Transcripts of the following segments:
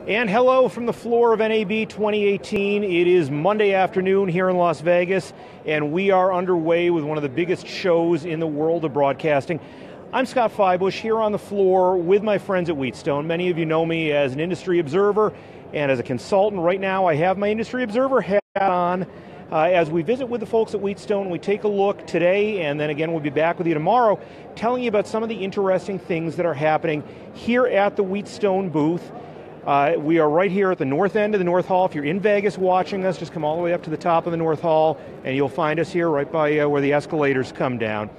And hello from the floor of NAB 2018. It is Monday afternoon here in Las Vegas, and we are underway with one of the biggest shows in the world of broadcasting. I'm Scott Fybush here on the floor with my friends at Wheatstone. Many of you know me as an industry observer and as a consultant. Right now I have my industry observer hat on as we visit with the folks at Wheatstone. We take a look today, and then again we'll be back with you tomorrow telling you about some of the interesting things that are happening here at the Wheatstone booth. We are right here at the north end of the North Hall. If you're in Vegas watching us, just come all the way up to the top of the North Hall and you'll find us here right by where the escalators come down.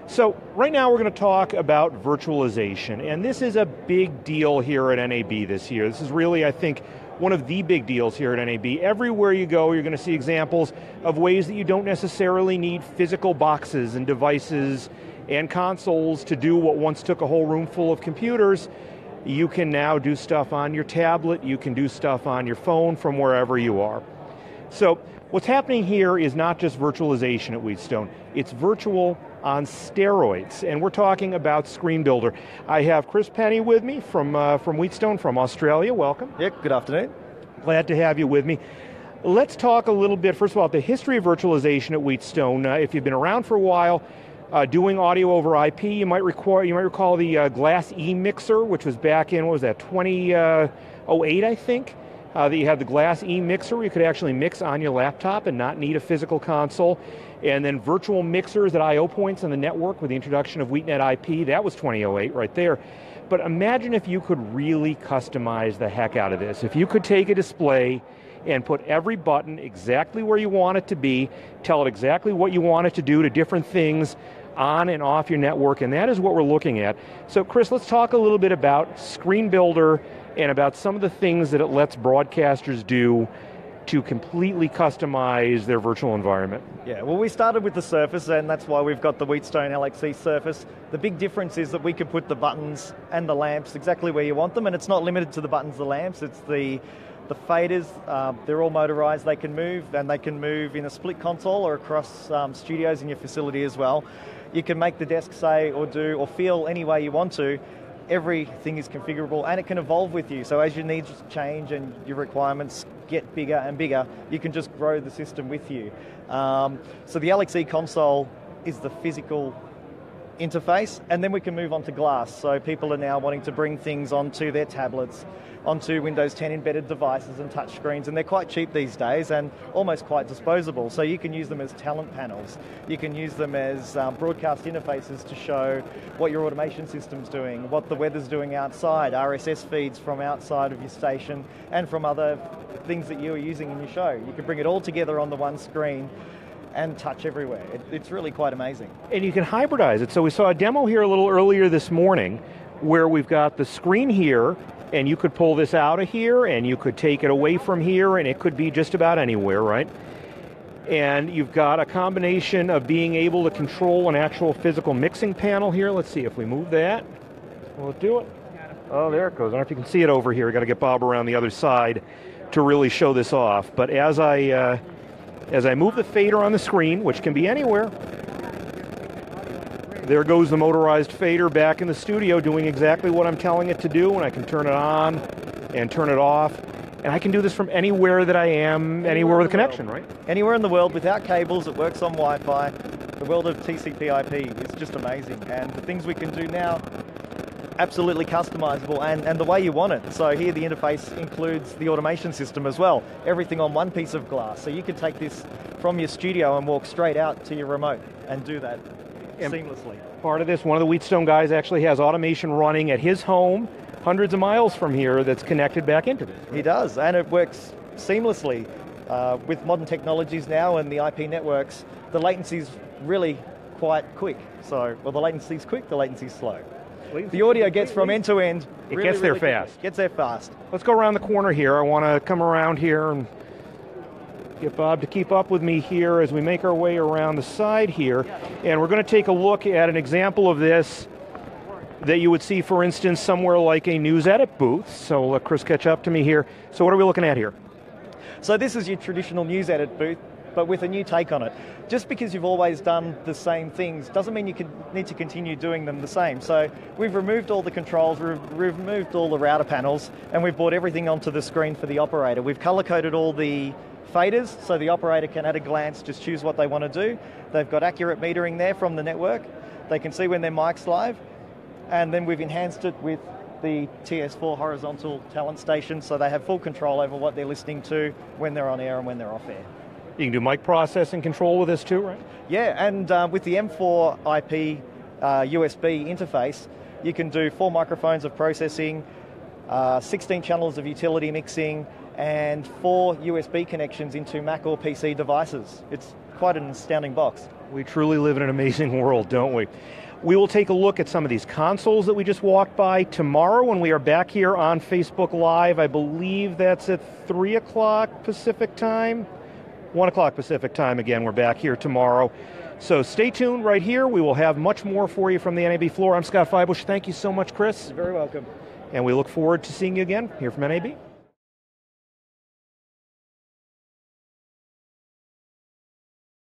So right now we're going to talk about virtualization, and this is a big deal here at NAB this year. This is really, I think, one of the big deals here at NAB. Everywhere you go, you're going to see examples of ways that you don't necessarily need physical boxes and devices and consoles to do what once took a whole room full of computers. You can now do stuff on your tablet, you can do stuff on your phone from wherever you are. So what's happening here is not just virtualization at Wheatstone, it's virtual on steroids, and we're talking about Screen Builder. I have Chris Penny with me from Wheatstone, from Australia. Welcome. Yeah, good afternoon. Glad to have you with me. Let's talk a little bit, first of all, about the history of virtualization at Wheatstone. If you've been around for a while, doing audio over IP, you might recall the Glass E mixer, which was back in, what was that, 2008, I think? That you had the Glass E mixer where you could actually mix on your laptop and not need a physical console. And then virtual mixers at I/O points on the network with the introduction of WheatNet IP, that was 2008 right there. But imagine if you could really customize the heck out of this. If you could take a display and put every button exactly where you want it to be, tell it exactly what you want it to do to different things on and off your network, and that is what we're looking at. So Chris, let's talk a little bit about Screen Builder and about some of the things that it lets broadcasters do to completely customize their virtual environment. Yeah, well, we started with the Surface, and that's why we've got the Wheatstone LXC Surface. The big difference is that we can put the buttons and the lamps exactly where you want them, and it's not limited to the buttons and the lamps, it's the faders. They're all motorized, they can move, and they can move in a split console or across studios in your facility as well. You can make the desk say or do or feel any way you want to. Everything is configurable, and it can evolve with you. So as your needs change and your requirements get bigger and bigger, you can just grow the system with you. So the LXE console is the physical interface, and then we can move on to glass. So people are now wanting to bring things onto their tablets, onto Windows 10 embedded devices and touchscreens, and they're quite cheap these days and almost quite disposable. So you can use them as talent panels. You can use them as broadcast interfaces to show what your automation system's doing, what the weather's doing outside, RSS feeds from outside of your station and from other things that you're using in your show. You can bring it all together on the one screen and touch everywhere. It's really quite amazing. And you can hybridize it. So we saw a demo here a little earlier this morning where we've got the screen here, and you could pull this out of here, and you could take it away from here, and it could be just about anywhere, right? And you've got a combination of being able to control an actual physical mixing panel here. Let's see if we move that. Will it do it? Oh, there it goes. I don't know if you can see it over here. We've got to get Bob around the other side to really show this off. But as I move the fader on the screen, which can be anywhere, there goes the motorized fader back in the studio doing exactly what I'm telling it to do, and I can turn it on and turn it off. And I can do this from anywhere that I am, anywhere with a connection, right? Anywhere in the world without cables, it works on Wi-Fi. The world of TCP/IP is just amazing, and the things we can do now, absolutely customizable and the way you want it. So here the interface includes the automation system as well. Everything on one piece of glass. So you could take this from your studio and walk straight out to your remote and do that seamlessly. Part of this, one of the Wheatstone guys actually has automation running at his home, hundreds of miles from here, that's connected back into this. He does, and it works seamlessly. With modern technologies now and the IP networks, the latency's really quite quick. So, well, the latency's quick, the latency's slow. The audio gets from end to end. It gets there fast. Gets there fast. Let's go around the corner here. I want to come around here and get Bob to keep up with me here as we make our way around the side here. And we're going to take a look at an example of this that you would see, for instance, somewhere like a news edit booth. So let Chris catch up to me here. So what are we looking at here? So this is your traditional news edit booth. but with a new take on it. Just because you've always done the same things doesn't mean you need to continue doing them the same. So we've removed all the controls, we've removed all the router panels, and we've brought everything onto the screen for the operator. We've color-coded all the faders so the operator can at a glance just choose what they want to do. They've got accurate metering there from the network. They can see when their mic's live, and then we've enhanced it with the TS4 horizontal talent station so they have full control over what they're listening to when they're on air and when they're off air. You can do mic processing control with this too, right? Yeah, and with the M4 IP USB interface, you can do 4 microphones of processing, 16 channels of utility mixing, and 4 USB connections into Mac or PC devices. It's quite an astounding box. We truly live in an amazing world, don't we? We will take a look at some of these consoles that we just walked by tomorrow when we are back here on Facebook Live. I believe that's at 3 o'clock Pacific time. 1 o'clock Pacific time again. We're back here tomorrow. So stay tuned right here. We will have much more for you from the NAB floor. I'm Scott Fybush. Thank you so much, Chris. You're very welcome. And we look forward to seeing you again here from NAB.